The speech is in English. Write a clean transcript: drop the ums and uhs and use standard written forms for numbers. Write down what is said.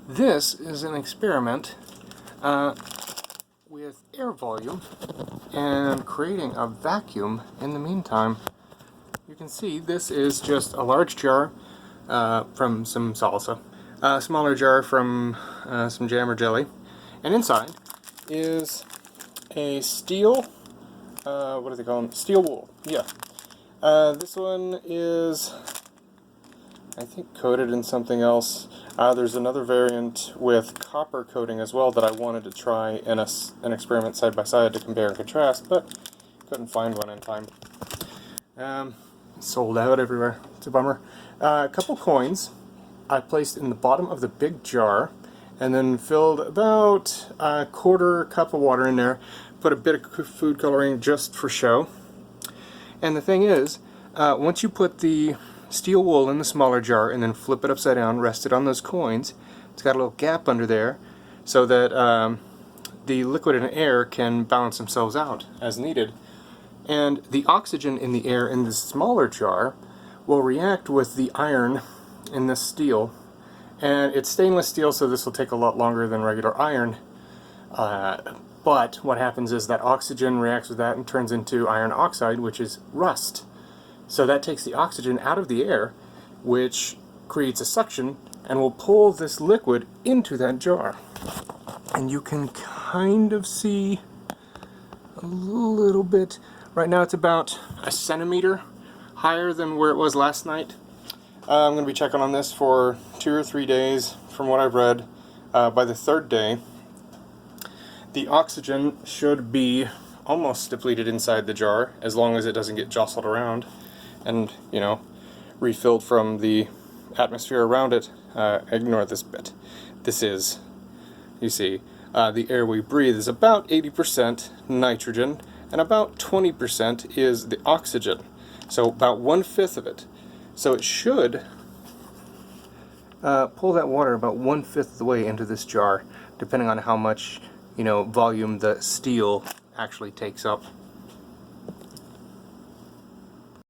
This is an experiment with air volume and creating a vacuum in the meantime. You can see this is just a large jar from some salsa, a smaller jar from some jam or jelly, and inside is a steel, what do they call them? Steel wool. Yeah. This one is, I think, coated in something else. There's another variant with copper coating as well that I wanted to try in an experiment side by side to compare and contrast, but couldn't find one in time. Sold out everywhere. It's a bummer. A couple coins I placed in the bottom of the big jar and then filled about a quarter cup of water in there, put a bit of food coloring just for show. And the thing is, once you put the steel wool in the smaller jar and then flip it upside down, rest it on those coins, it's got a little gap under there so that the liquid and air can balance themselves out as needed. And the oxygen in the air in the smaller jar will react with the iron in this steel. And it's stainless steel, so this will take a lot longer than regular iron. But what happens is that oxygen reacts with that and turns into iron oxide, which is rust. So that takes the oxygen out of the air, which creates a suction and will pull this liquid into that jar. And you can kind of see a little bit. Right now it's about a centimeter higher than where it was last night. I'm going to be checking on this for 2 or 3 days from what I've read. By the third day, the oxygen should be almost depleted inside the jar, as long as it doesn't get jostled around and, you know, refilled from the atmosphere around it. Ignore this bit. This is, you see, the air we breathe is about 80% nitrogen and about 20% is the oxygen. So about 1/5 of it. So it should pull that water about 1/5 of the way into this jar, depending on how much, you know, volume the steel actually takes up.